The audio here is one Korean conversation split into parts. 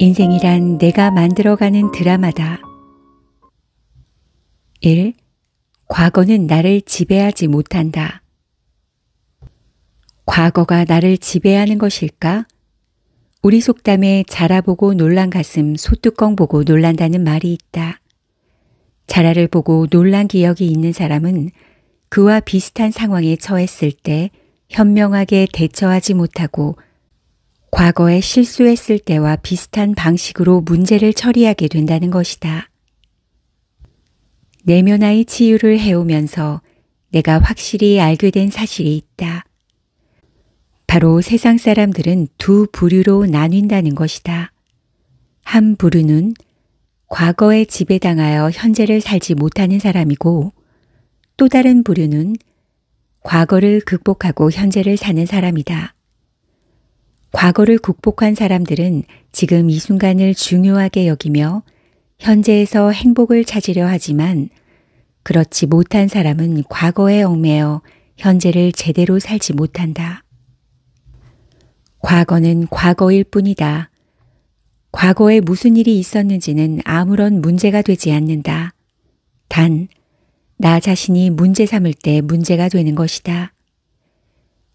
인생이란 내가 만들어가는 드라마다. 1. 과거는 나를 지배하지 못한다. 과거가 나를 지배하는 것일까? 우리 속담에 자라보고 놀란 가슴 소뚜껑 보고 놀란다는 말이 있다. 자라를 보고 놀란 기억이 있는 사람은 그와 비슷한 상황에 처했을 때 현명하게 대처하지 못하고 과거에 실수했을 때와 비슷한 방식으로 문제를 처리하게 된다는 것이다. 내면의 치유를 해오면서 내가 확실히 알게 된 사실이 있다. 바로 세상 사람들은 두 부류로 나뉜다는 것이다. 한 부류는 과거에 지배당하여 현재를 살지 못하는 사람이고, 또 다른 부류는 과거를 극복하고 현재를 사는 사람이다. 과거를 극복한 사람들은 지금 이 순간을 중요하게 여기며 현재에서 행복을 찾으려 하지만, 그렇지 못한 사람은 과거에 얽매여 현재를 제대로 살지 못한다. 과거는 과거일 뿐이다. 과거에 무슨 일이 있었는지는 아무런 문제가 되지 않는다. 단, 나 자신이 문제 삼을 때 문제가 되는 것이다.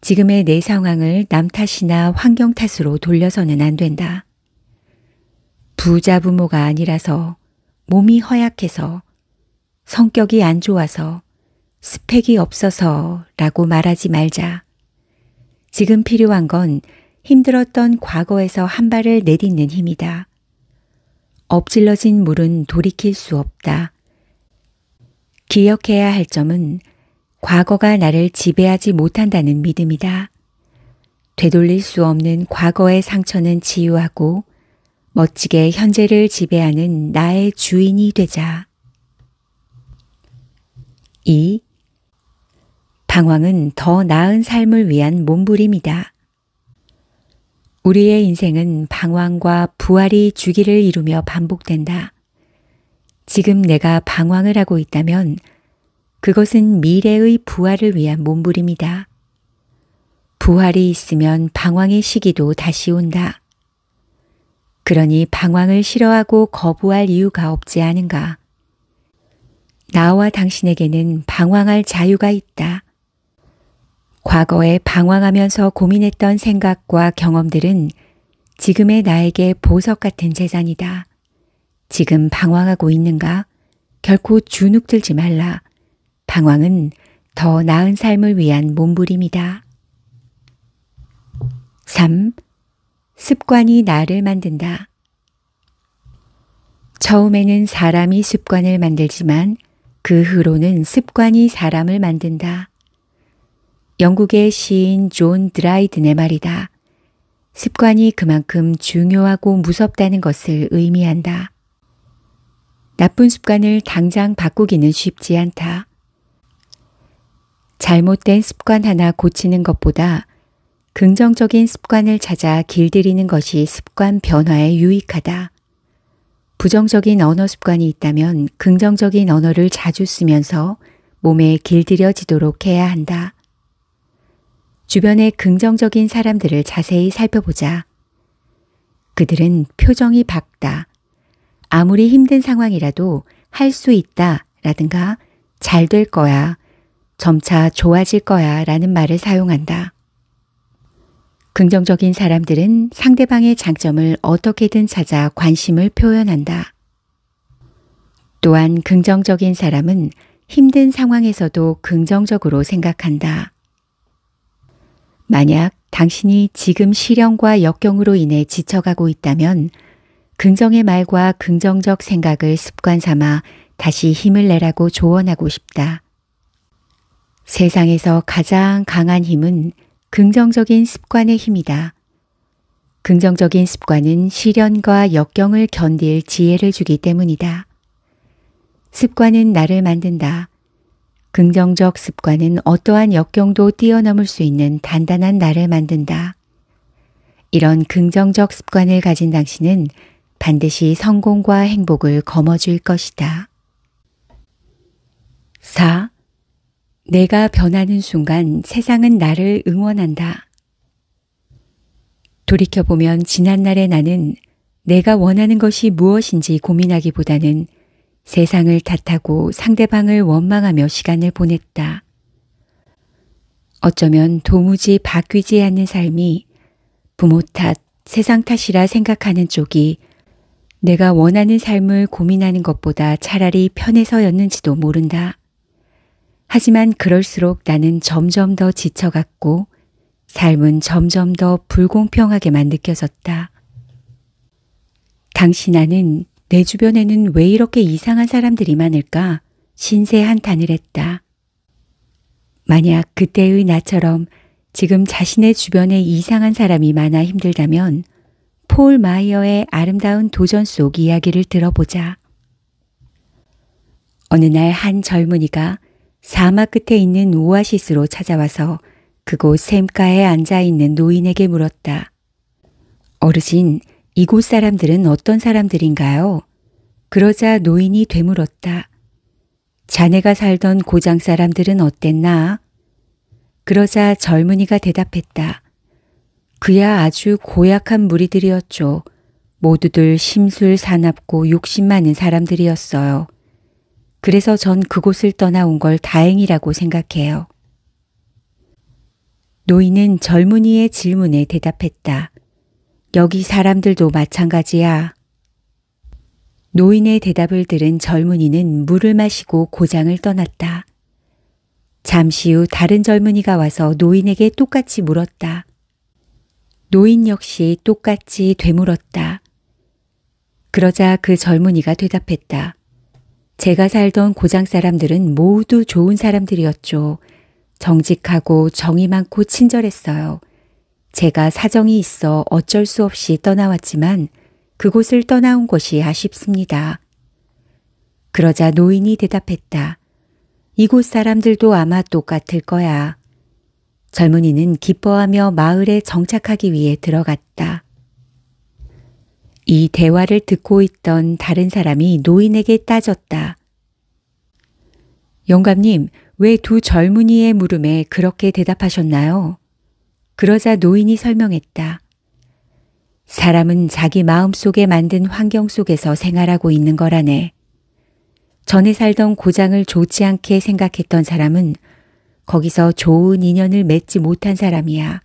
지금의 내 상황을 남 탓이나 환경 탓으로 돌려서는 안 된다. 부자 부모가 아니라서, 몸이 허약해서, 성격이 안 좋아서, 스펙이 없어서 라고 말하지 말자. 지금 필요한 건 힘들었던 과거에서 한 발을 내딛는 힘이다. 엎질러진 물은 돌이킬 수 없다. 기억해야 할 점은 과거가 나를 지배하지 못한다는 믿음이다. 되돌릴 수 없는 과거의 상처는 치유하고 멋지게 현재를 지배하는 나의 주인이 되자. 2. 방황은 더 나은 삶을 위한 몸부림이다. 우리의 인생은 방황과 부활이 주기를 이루며 반복된다. 지금 내가 방황을 하고 있다면 그것은 미래의 부활을 위한 몸부림이다. 부활이 있으면 방황의 시기도 다시 온다. 그러니 방황을 싫어하고 거부할 이유가 없지 않은가? 나와 당신에게는 방황할 자유가 있다. 과거에 방황하면서 고민했던 생각과 경험들은 지금의 나에게 보석 같은 재산이다. 지금 방황하고 있는가? 결코 주눅들지 말라. 방황은 더 나은 삶을 위한 몸부림이다. 3. 습관이 나를 만든다. 처음에는 사람이 습관을 만들지만 그 후로는 습관이 사람을 만든다. 영국의 시인 존 드라이든의 말이다. 습관이 그만큼 중요하고 무섭다는 것을 의미한다. 나쁜 습관을 당장 바꾸기는 쉽지 않다. 잘못된 습관 하나 고치는 것보다 긍정적인 습관을 찾아 길들이는 것이 습관 변화에 유익하다. 부정적인 언어 습관이 있다면 긍정적인 언어를 자주 쓰면서 몸에 길들여지도록 해야 한다. 주변의 긍정적인 사람들을 자세히 살펴보자. 그들은 표정이 밝다. 아무리 힘든 상황이라도 할 수 있다 라든가 잘 될 거야, 점차 좋아질 거야 라는 말을 사용한다. 긍정적인 사람들은 상대방의 장점을 어떻게든 찾아 관심을 표현한다. 또한 긍정적인 사람은 힘든 상황에서도 긍정적으로 생각한다. 만약 당신이 지금 시련과 역경으로 인해 지쳐가고 있다면 긍정의 말과 긍정적 생각을 습관 삼아 다시 힘을 내라고 조언하고 싶다. 세상에서 가장 강한 힘은 긍정적인 습관의 힘이다. 긍정적인 습관은 시련과 역경을 견딜 지혜를 주기 때문이다. 습관은 나를 만든다. 긍정적 습관은 어떠한 역경도 뛰어넘을 수 있는 단단한 나를 만든다. 이런 긍정적 습관을 가진 당신은 반드시 성공과 행복을 거머쥘 것이다. 4. 내가 변하는 순간 세상은 나를 응원한다. 돌이켜보면 지난날의 나는 내가 원하는 것이 무엇인지 고민하기보다는 세상을 탓하고 상대방을 원망하며 시간을 보냈다. 어쩌면 도무지 바뀌지 않는 삶이 부모 탓, 세상 탓이라 생각하는 쪽이 내가 원하는 삶을 고민하는 것보다 차라리 편해서였는지도 모른다. 하지만 그럴수록 나는 점점 더 지쳐갔고 삶은 점점 더 불공평하게만 느껴졌다. 당시 나는 내 주변에는 왜 이렇게 이상한 사람들이 많을까 신세 한탄을 했다. 만약 그때의 나처럼 지금 자신의 주변에 이상한 사람이 많아 힘들다면 폴 마이어의 아름다운 도전 속 이야기를 들어보자. 어느 날 한 젊은이가 사막 끝에 있는 오아시스로 찾아와서 그곳 샘가에 앉아있는 노인에게 물었다. 어르신, 이곳 사람들은 어떤 사람들인가요? 그러자 노인이 되물었다. 자네가 살던 고장 사람들은 어땠나? 그러자 젊은이가 대답했다. 그야 아주 고약한 무리들이었죠. 모두들 심술 사납고 욕심 많은 사람들이었어요. 그래서 전 그곳을 떠나온 걸 다행이라고 생각해요. 노인은 젊은이의 질문에 대답했다. 여기 사람들도 마찬가지야. 노인의 대답을 들은 젊은이는 물을 마시고 고장을 떠났다. 잠시 후 다른 젊은이가 와서 노인에게 똑같이 물었다. 노인 역시 똑같이 되물었다. 그러자 그 젊은이가 대답했다. 제가 살던 고장 사람들은 모두 좋은 사람들이었죠. 정직하고 정이 많고 친절했어요. 제가 사정이 있어 어쩔 수 없이 떠나왔지만 그곳을 떠나온 것이 아쉽습니다. 그러자 노인이 대답했다. 이곳 사람들도 아마 똑같을 거야. 젊은이는 기뻐하며 마을에 정착하기 위해 들어갔다. 이 대화를 듣고 있던 다른 사람이 노인에게 따졌다. 영감님, 왜 두 젊은이의 물음에 그렇게 대답하셨나요? 그러자 노인이 설명했다. 사람은 자기 마음속에 만든 환경 속에서 생활하고 있는 거라네. 전에 살던 고장을 좋지 않게 생각했던 사람은 거기서 좋은 인연을 맺지 못한 사람이야.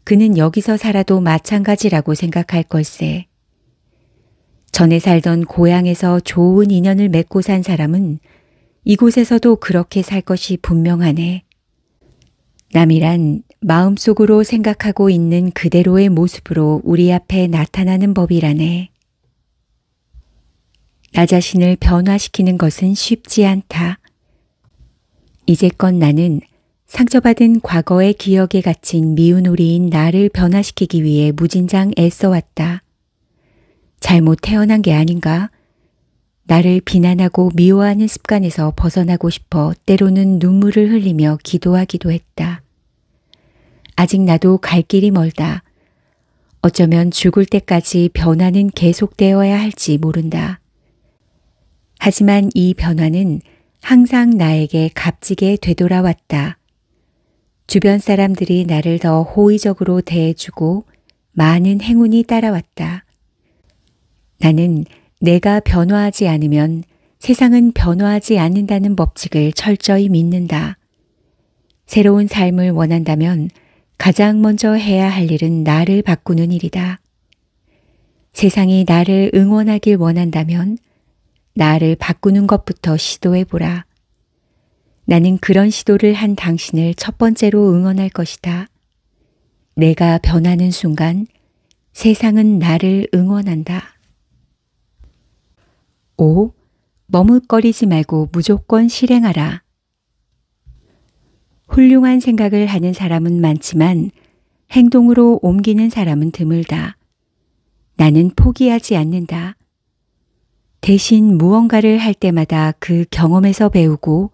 그는 여기서 살아도 마찬가지라고 생각할 걸세. 전에 살던 고향에서 좋은 인연을 맺고 산 사람은 이곳에서도 그렇게 살 것이 분명하네. 남이란 마음속으로 생각하고 있는 그대로의 모습으로 우리 앞에 나타나는 법이라네. 나 자신을 변화시키는 것은 쉽지 않다. 이제껏 나는 상처받은 과거의 기억에 갇힌 미운 우리인 나를 변화시키기 위해 무진장 애써왔다. 잘못 태어난 게 아닌가? 나를 비난하고 미워하는 습관에서 벗어나고 싶어 때로는 눈물을 흘리며 기도하기도 했다. 아직 나도 갈 길이 멀다. 어쩌면 죽을 때까지 변화는 계속되어야 할지 모른다. 하지만 이 변화는 항상 나에게 값지게 되돌아왔다. 주변 사람들이 나를 더 호의적으로 대해주고 많은 행운이 따라왔다. 나는 내가 변화하지 않으면 세상은 변화하지 않는다는 법칙을 철저히 믿는다. 새로운 삶을 원한다면 가장 먼저 해야 할 일은 나를 바꾸는 일이다. 세상이 나를 응원하길 원한다면 나를 바꾸는 것부터 시도해보라. 나는 그런 시도를 한 당신을 첫 번째로 응원할 것이다. 내가 변하는 순간 세상은 나를 응원한다. 5. 머뭇거리지 말고 무조건 실행하라. 훌륭한 생각을 하는 사람은 많지만 행동으로 옮기는 사람은 드물다. 나는 포기하지 않는다. 대신 무언가를 할 때마다 그 경험에서 배우고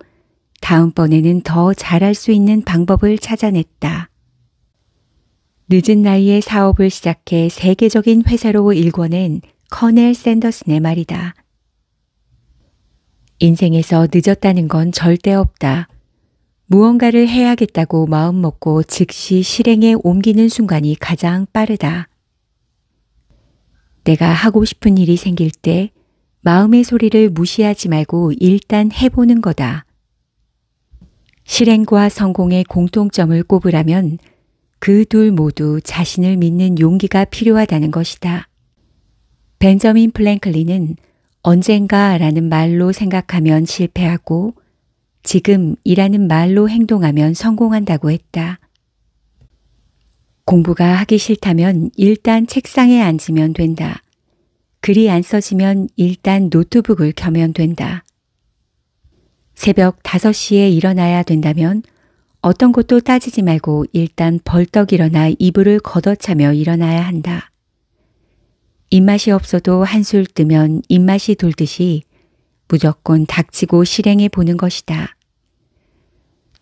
다음번에는 더 잘할 수 있는 방법을 찾아냈다. 늦은 나이에 사업을 시작해 세계적인 회사로 일궈낸 커넬 샌더슨의 말이다. 인생에서 늦었다는 건 절대 없다. 무언가를 해야겠다고 마음먹고 즉시 실행에 옮기는 순간이 가장 빠르다. 내가 하고 싶은 일이 생길 때 마음의 소리를 무시하지 말고 일단 해보는 거다. 실행과 성공의 공통점을 꼽으라면 그 둘 모두 자신을 믿는 용기가 필요하다는 것이다. 벤저민 플랭클린은 언젠가라는 말로 생각하면 실패하고 지금이라는 말로 행동하면 성공한다고 했다. 공부가 하기 싫다면 일단 책상에 앉으면 된다. 글이 안 써지면 일단 노트북을 켜면 된다. 새벽 5시에 일어나야 된다면 어떤 것도 따지지 말고 일단 벌떡 일어나 이불을 걷어차며 일어나야 한다. 입맛이 없어도 한술 뜨면 입맛이 돌듯이 무조건 닥치고 실행해 보는 것이다.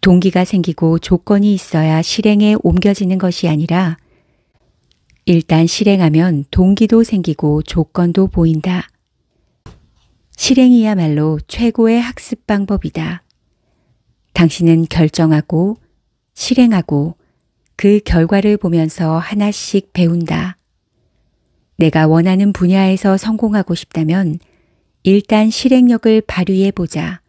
동기가 생기고 조건이 있어야 실행에 옮겨지는 것이 아니라 일단 실행하면 동기도 생기고 조건도 보인다. 실행이야말로 최고의 학습 방법이다. 당신은 결정하고 실행하고 그 결과를 보면서 하나씩 배운다. 내가 원하는 분야에서 성공하고 싶다면 일단 실행력을 발휘해 보자.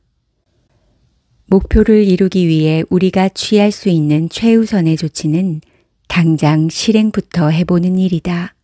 목표를 이루기 위해 우리가 취할 수 있는 최우선의 조치는 당장 실행부터 해보는 일이다.